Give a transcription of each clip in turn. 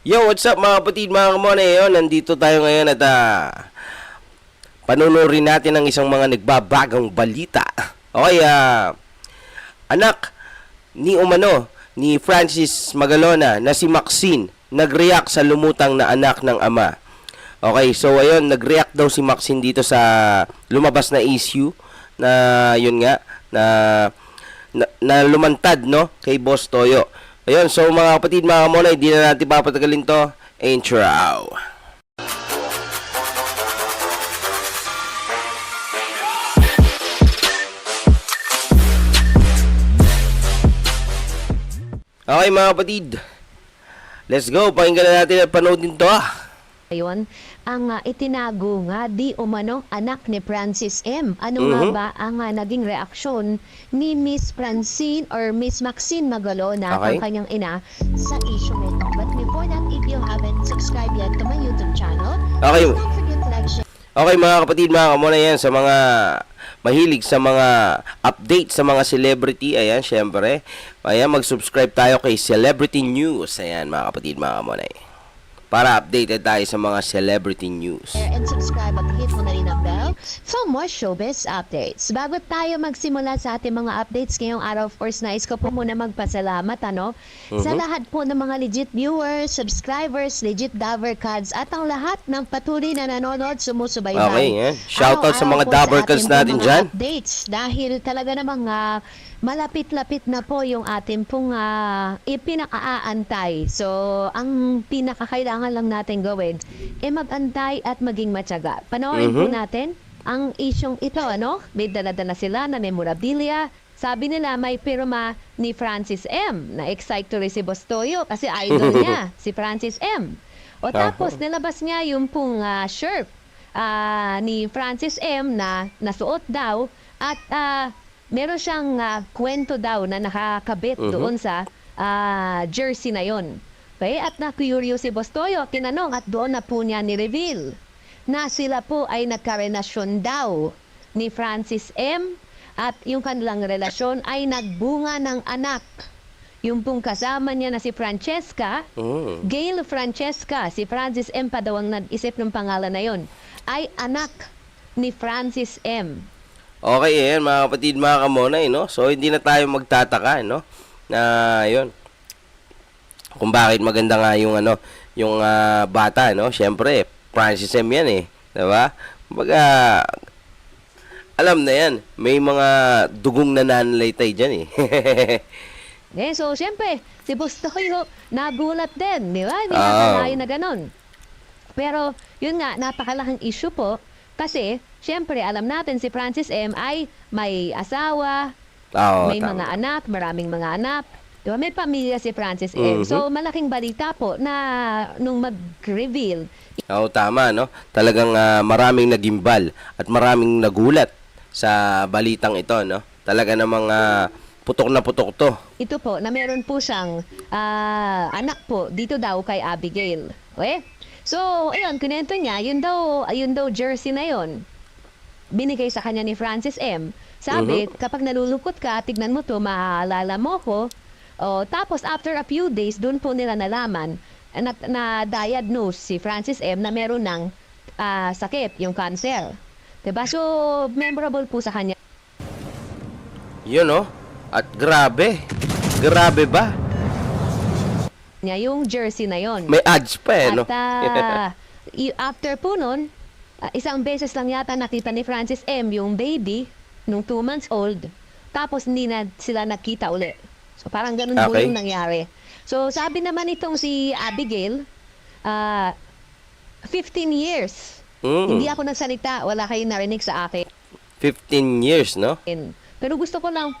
Yo, what's up mga kapatid, mga kamone? Nandito tayo ngayon at panunurin natin ang isang mga nagbabagang balita. Okay, anak ni ni Francis Magalona na si Maxine nag-react sa lumutang na anak ng ama. Okay, so ayun, nag-react daw si Maxine dito sa lumabas na issue na yun nga na lumantad no kay Boss Toyo. Ayun, so mga kapatid, mga kamonay, hindi na natin papatagalin to. Intro. Okay mga kapatid, let's go. Pakinggan na natin at panoodin to. Ngayon, ang itinago nga di umano anak ni Francis M. Ano nga ba ang naging reaksyon ni Miss Francine or Miss Maxine Magalona, ang kanyang ina, sa issue nito? But before that, if you haven't subscribed yet to my YouTube channel, Okay. don't forget to like, share. Okay mga kapatid, mga kamuna, yan sa mga mahilig sa mga update sa mga celebrity. Ayan, syempre. Ayan, mag-subscribe tayo kay Celebrity News. Ayan mga kapatid, mga kamuna, para updated tayo sa mga celebrity news. And subscribe at hit mo na rin ang bell for more showbiz updates. Bago tayo magsimula sa ating mga updates ngayong araw, of course, nais ko po muna magpasalamat sa lahat po ng mga legit viewers, subscribers, legit Davercads at ang lahat ng patuloy na nanonood, sumusubaybay. Okay, yeah. Shoutout sa mga Davercads natin dyan. Updates dahil talaga namang malapit-lapit na po yung ating pong ipinakaaantay. So, ang pinakakailangan lang natin gawin ay mag-antay at maging matyaga. Panoorin po natin ang isyong ito, May dala-dala sila na memorabilia. Sabi nila may pirma ni Francis M. Na-excite to rin si Boss Toyo kasi idol niya, si Francis M. O tapos, nilabas niya yung pong shirt ni Francis M. na nasuot daw at meron siyang kwento daw na nakakabit doon sa jersey na yon. Okay? At na-curious si Boss Toyo, tinanong at doon na po niya ni-reveal na sila po ay nagkarelasyon daw ni Francis M. At yung kanilang relasyon ay nagbunga ng anak. Yung pong kasama niya na si Francesca, Gail Francesca, si Francis M. pa daw ang nag-isip ng pangalan na yon, ay anak ni Francis M. Okay, yan mga kapatid, mga kamonay, So, hindi na tayo magtataka, na, yun. Kung bakit maganda nga yung, yung bata, Siyempre, Francis M. yan, Diba? Kumbaga, alam na yan. May mga dugong nananalaytay dyan, So, siyempre, si Boss Toyo, nagulat din, di ba? Hindi nakalayo na ganon. Pero, yun nga, napakalaking issue po. Kasi, siyempre, alam natin si Francis M. ay may asawa, may mga anak, maraming mga anak. Diba? May pamilya si Francis M. So, malaking balita po na nung mag-reveal. Tama, Talagang maraming nagimbal at maraming nagulat sa balitang ito, Talaga namang putok na putok to. Ito po, na meron po siyang anak po dito daw kay Abigail. Okay? So, ayun, kinento niya, yun daw jersey na yun, binigay sa kanya ni Francis M. Sabi, kapag nalulukot ka, tignan mo to, maaalala mo ko. Tapos, after a few days, doon po nila nalaman na-diagnose si Francis M. na meron ng sakit, yung cancer. Diba? So, memorable po sa kanya. Yun, At grabe. Grabe ba? Niya yung jersey na yon. May ads pa At after po nun, isang beses lang yata nakita ni Francis M. yung baby nung 2 months old. Tapos hindi na sila nakita uli. So parang ganun po yung nangyari. So sabi naman itong si Abigail, 15 years. Hindi ako nagsalita, wala kayong narinig sa akin. 15 years, no? Pero gusto lang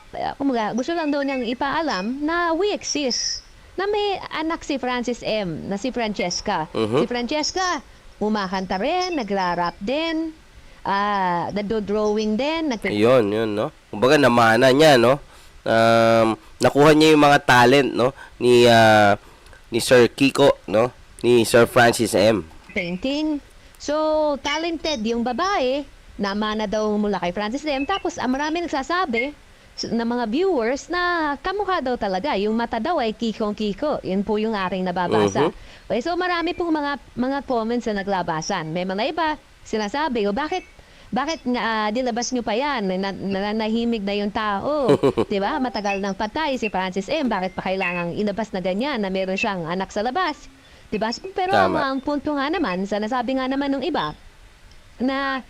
daw niyang ipaalam na we exist. Na may anak si Francis M. na si Francesca. Si Francesca, umakanta rin, nagra-rap din, nagdo-drawing din. Yun, Kumbaga, namana niya, nakuha niya yung mga talent, ni Sir Kiko, ni Sir Francis M. Painting. So, talented yung babae, namana daw mula kay Francis M. Tapos, marami nagsasabi, ng mga viewers na kamukha daw talaga. Yung mata daw ay kikong-kiko. Yun po yung aking nababasa. Okay, so marami pong mga comments na naglabasan. May mga iba sinasabi, o bakit nga nilabas nyo pa yan? Nanahimik na yung tao. 'Di ba? Matagal nang patay si Francis M. Bakit pa kailangang ilabas na ganyan na meron siyang anak sa labas? 'Di ba? Pero Tama. ang punto nga naman, sa nasabi nga naman ng iba, na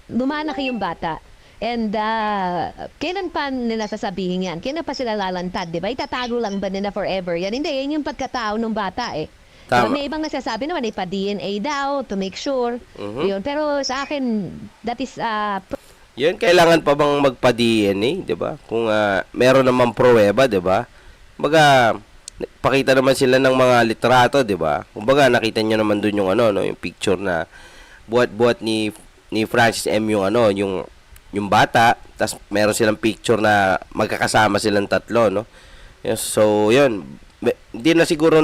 lumanak yung bata. And kailan pa nila sasabihin yan? Kailan pa sila lalantad, di ba? Itatago lang ba nila forever? Yan, hindi. Yan yung pagkatao ng bata eh. Tama. May ibang nagsasabi naman, ipa-DNA daw to make sure. Yun. Pero sa akin, that is Yun, kailangan pa bang magpa-DNA, 'di ba? Kung meron namang pruweba, 'di ba? Kumbaga, pakita naman sila ng mga litrato, 'di ba? Kumbaga, nakita niyo naman doon yung no, yung picture na buhat-buhat ni Francis M yung yung bata, tas meron silang picture na magkakasama silang tatlo, no? Yes, so, yun. Hindi na siguro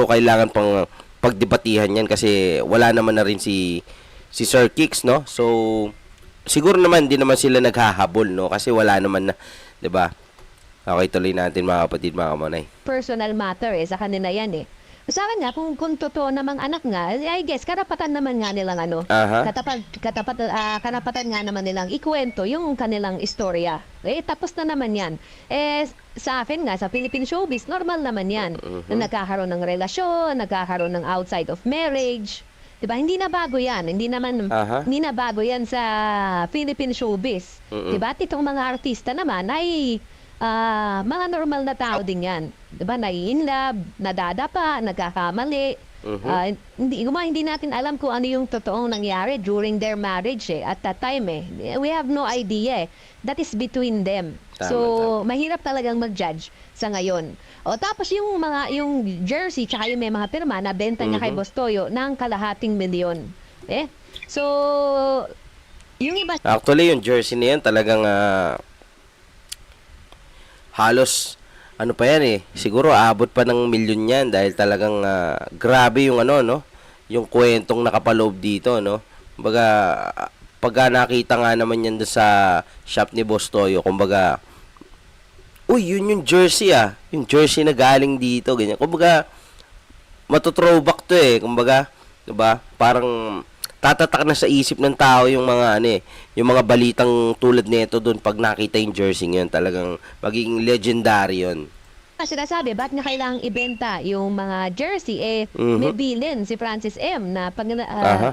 kailangan pang pagdebatihan yan kasi wala naman na rin si Sir Kicks, no? So, siguro naman hindi naman sila naghahabol, no? Kasi wala naman na, 'di ba? Okay, tuloy natin mga kapatid, mga kamonay. personal matter eh. Sa kanila yan eh. Sa akin nga, kung totoo namang anak nga, I guess, karapatan naman nga nilang Aha. karapatan nga naman nilang ikwento yung kanilang istorya. Eh, tapos na naman yan. Eh, sa akin nga, sa Philippine showbiz, normal naman yan. Na nagkakaroon ng relasyon, nagkakaroon ng outside of marriage. Diba? Hindi na bago yan. Hindi na bago yan sa Philippine showbiz. Diba? At itong mga artista naman ay mga normal na tao din yan. Diba? Nai-inlove, nadadapa, nagkakamali. Hindi natin alam kung ano yung totoong nangyari during their marriage eh, at that time eh. We have no idea eh. That is between them. Tama. Mahirap talagang mag-judge sa ngayon. O tapos yung jersey tsaka yung may mga pirma na benta niya kay Boss Toyo ng ₱250,000. Eh? So, yung iba Actually, yung jersey na yan talagang halos pa yan eh. Siguro aabot pa ng milyon yan dahil talagang grabe yung no? Yung kwentong nakapaloob dito, no? Kumbaga, pagka nakita nga naman yan doon sa shop ni Boss Toyo, kumbaga, uy, yun yung jersey Yung jersey na galing dito, ganyan. Kumbaga, matutrowback to eh. Kumbaga, 'di ba? Parang tatatak na sa isip ng tao yung mga yung mga balitang tulad nito doon pag nakita yung jersey yun, talagang magiging legendary yun. sinasabi, ba't niya kailangang ibenta yung mga jersey? Eh, may bilin si Francis M. na pag,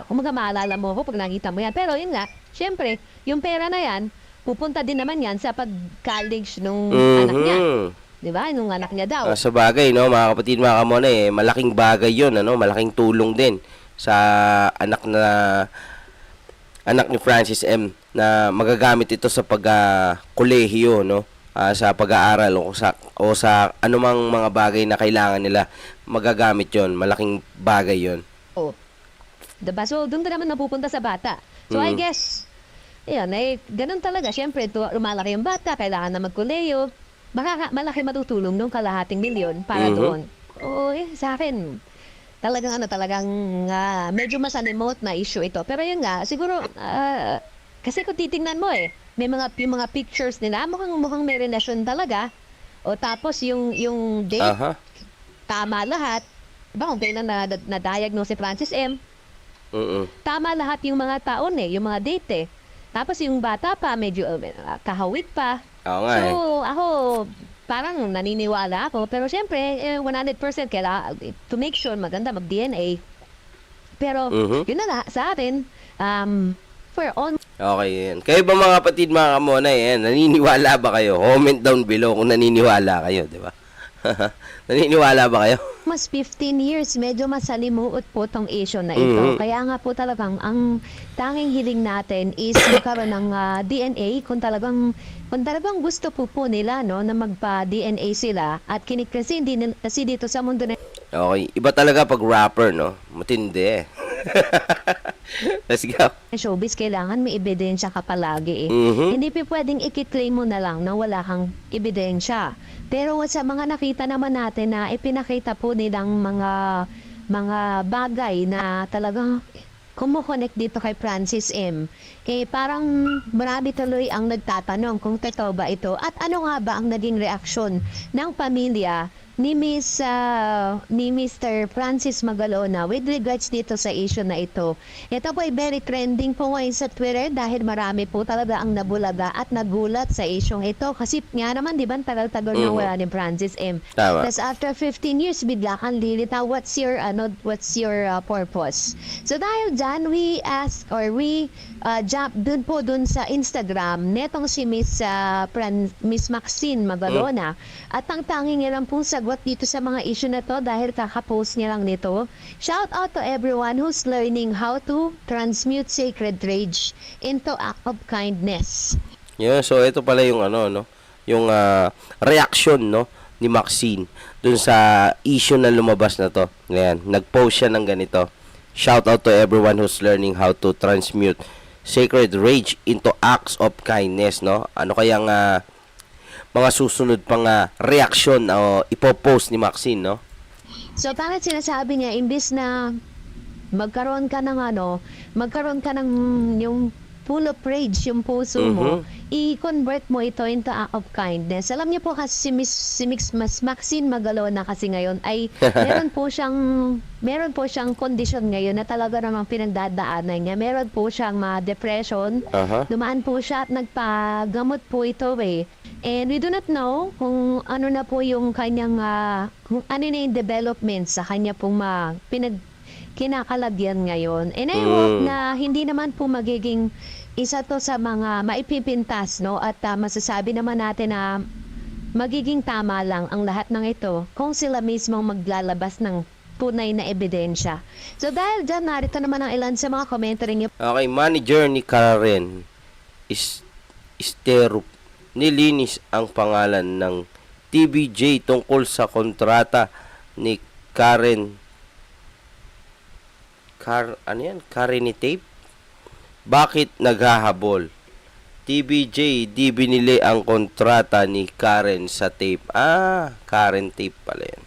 kung maalala mo ko pag nakita mo yan. Pero yun nga, syempre, yung pera na yan, pupunta din naman yan sa pag-college nung anak niya. Di ba? Nung anak niya daw. Sa bagay, no, mga kapatid, mga kamona, malaking bagay yun, malaking tulong din sa anak ni Francis M. na magagamit ito sa pag-kolehiyo, no? Sa pag-aaral o sa anumang mga bagay na kailangan nila, magagamit yon. Malaking bagay yon. Oh. Diba? So, doon ka naman napupunta sa bata. So, I guess, yun, ganun talaga. Siyempre, lumalaki yung bata, kailangan na magkuleyo. Baka malaki matutulong nung ₱250,000 para doon. Oo, sa akin, talagang medyo masanimot na issue ito. Pero yun nga, siguro, kasi kung titingnan mo may yung mga pictures nila, mukhang may relasyon talaga. O tapos yung date, tama lahat. Diba kung kailan na-diagnose si Francis M? Tama lahat yung mga taon yung mga date Tapos yung bata pa, medyo kahawig pa. Oo nga So, ako, parang naniniwala ako. Pero syempre, 100% kailangan, to make sure maganda, mag-DNA. Pero, yun na nga, sa atin, we're on. Okay, yan. Kayo ba mga kapatid, mga kamonay, naniniwala ba kayo? Comment down below kung naniniwala kayo, di ba? Naniniwala ba kayo? Mas 15 years, medyo masalimuot po tong issue na ito. Kaya nga po talagang ang tanging hiling natin is magkaroon ng DNA kung talagang gusto po nila na magpa-DNA sila at kinikresi din kasi dito sa mundo na Okay, iba talaga pag rapper, no? Matindi Let's go. showbiz, kailangan may ebidensya ka palagi Hindi pwedeng ikiklaim mo na lang na wala kang ebidensya. Pero sa mga nakita naman natin na ipinakita po nilang mga bagay na talagang kumukonek dito kay Francis M. Parang marami tuloy ang nagtatanong kung totoo ba ito at ano nga ba ang naging reaksyon ng pamilya ni Mr. Francis Magalona with regards dito sa issue na ito. Ito po ay very trending po ngayon sa Twitter dahil marami po talaga ang nabulaga at nagulat sa issue ito kasi nga naman, di ba, tagal-tagal na wala ni Francis M. Tama. Tapos after 15 years, bigla kang lilitaw, what's your purpose? So dahil dyan, we jump dun sa Instagram netong si Miss Maxine Magalona at ang tanging nilang pong sagot dito sa mga issue na to dahil kakapost niya lang nito. Shout out to everyone who's learning how to transmute sacred rage into act of kindness. Yeah, so ito pala yung yung reaction ni Maxine dun sa issue na lumabas na to. Ngayon, nag-post siya ng ganito. Shout out to everyone who's learning how to transmute sacred rage into acts of kindness, no? Ano kayang mga susunod pang reaction o ipopost ni Maxine, no? So parang sinasabi niya, imbis na magkaroon ka ng yung full of rage yung puso mo, i-convert mo ito into act of kindness. Alam niyo po kasi si Maxine Magalona kasi ngayon ay meron po siyang condition ngayon na talaga namang pinagdadaanan niya. Meron po siyang depression. Dumaan po siya at nagpagamot po ito And we do not know kung ano na po yung kanyang kung ano na yung development sa kanya pong kinakalagyan ngayon. And I hope na hindi naman po magiging isa to sa mga maipipintas, no? At masasabi naman natin na magiging tama lang ang lahat ng ito kung sila mismong maglalabas ng tunay na ebidensya. So dahil dyan, narito naman ang ilan sa mga commentary niyo. Okay, manager ni Karen Estero nilinis ang pangalan ng TBJ tungkol sa kontrata ni Karen Tape? Bakit naghahabol? TBJ, di binili ang kontrata ni Karen sa tape. Karen Tape pala yan.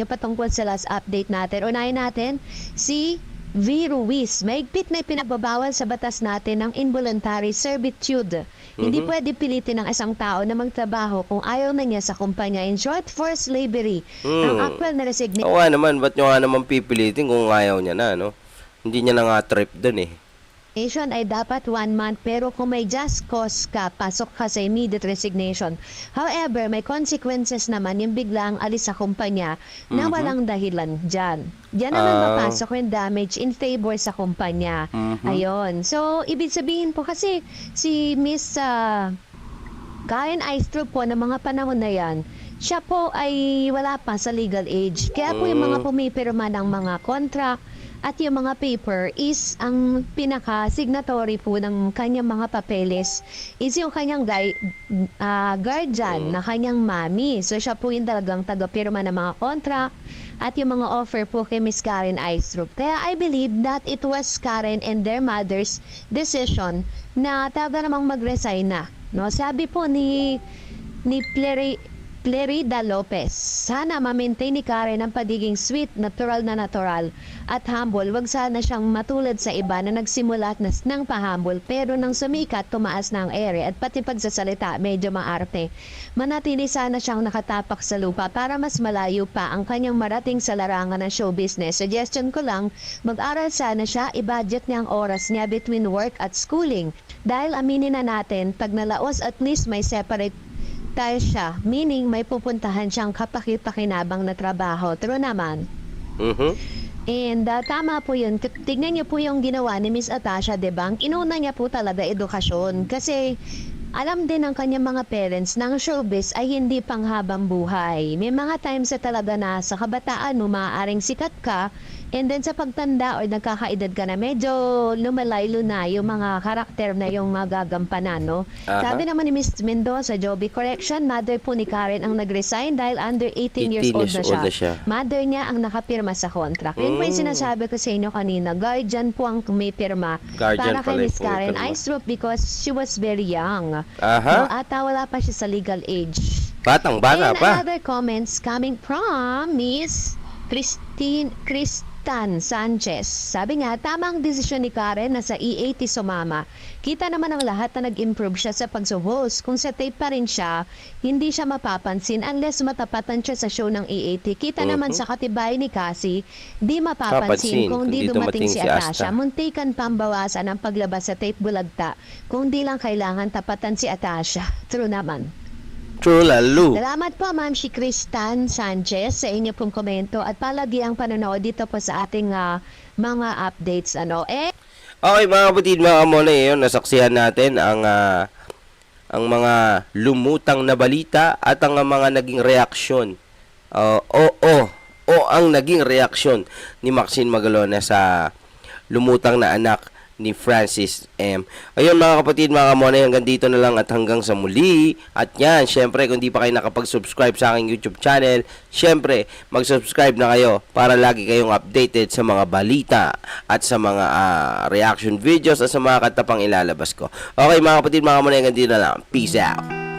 Yung patungkol sa last update natin. Unahin natin si V. Ruiz. Mahigpit na pinagbabawal sa batas natin ng involuntary servitude. Hindi pwede pilitin ng isang tao na magtrabaho kung ayaw na niya sa kumpanya. In short, forced slavery. Ang actual na resignation. Oo nga naman, ba't nyo nga naman pipilitin kung ayaw niya na, no? Hindi niya na nga trip dun Ay dapat 1 month pero kung may just cause ka, pasok ka sa immediate resignation. However, may consequences naman yung biglang alis sa kumpanya na walang dahilan dyan. Diyan naman mapasok yung damage in favor sa kumpanya. Ayun. So, ibig sabihin po kasi si Miss Karen Aistro po ng mga panahon na yan, siya po ay wala pa sa legal age. Kaya po yung mga pumipirma ng mga contract at yung mga paper is ang pinaka-signatory po ng kanyang mga papeles is yung kanyang guardian na kanyang mami. So siya po yung talagang taga-pirma ng mga contract at yung mga offer po kay Miss Karen Aistrup. Kaya I believe that it was Karen and their mother's decision na talaga namang mag-resign na. No? Sabi po ni Clarida Lopez, sana ma-maintain ni Karen ang pagiging sweet, natural at humble. Wag sana siyang matulad sa iba na nagsimulat ng pahumble pero nang sumikat, tumaas na ang ere at pati pagsasalita medyo maarte. Manatili sana siyang nakatapak sa lupa para mas malayo pa ang kanyang marating sa larangan ng show business. Suggestion ko lang, mag-aral sana siya, i-budget niya ang oras niya between work at schooling. Dahil aminin na natin, pag nalaos at least may separate tayo siya, meaning may pupuntahan siyang kapaki-pakinabang na trabaho. True naman. And tama po yun. Tignan niyo po yung ginawa ni Miss Atasha, diba? Inuna niya po talaga edukasyon. Kasi alam din ng kanyang mga parents na ang showbiz ay hindi panghabang buhay. May mga times na talaga na sa kabataan mo maaaring sikat ka and then sa pagtanda or nagkakaedad ka na medyo lumalaylo na yung mga karakter na yung magagampanan, no? Sabi naman ni Miss Mendoza, Joby, correction, mother po ni Karen ang nag-resign dahil under 18 years old na siya. Mother niya ang nakapirma sa contract. Yun po yung sinasabi ko sa inyo kanina, guardian po ang may pirma para kay Miss Karen Aistrup because she was very young. No, at wala pa siya sa legal age. Batang-bata pa. And other comments coming from Miss Crystal Tristan Sanchez. Sabi nga, tamang desisyon ni Karen na sa E80 sumama. Kita naman ang lahat na nag-improve siya sa pagsuhost. Kung sa tape pa rin siya, hindi siya mapapansin unless matapatan siya sa show ng E80. Kita naman sa katibay ni Cassie, di Papansin mapapansin kung di kung dumating si Asta. Atasha. Muntikan pambawasan ang paglabas sa tape bulagta. Kung di lang kailangan tapatan si Atasha. True naman. True lalo. Salamat po, Ma'am si Kristan Sanchez, sa inyo pong komento at palagi ang panonood dito po sa ating mga updates. Okay mga kapatid, mga kamona, yun, nasaksihan natin ang mga lumutang na balita at ang mga naging reaksyon. O ang naging reaksyon ni Maxine Magalona sa lumutang na anak ni Francis M. Ayun mga kapatid, mga kamonay, hanggang dito na lang at hanggang sa muli. At yan, syempre, kung di pa kayo nakapag-subscribe sa aking YouTube channel, syempre, mag-subscribe na kayo para lagi kayong updated sa mga balita at sa mga reaction videos at sa mga kanta pang ilalabas ko. Okay mga kapatid, mga kamonay, hanggang dito na lang. Peace out.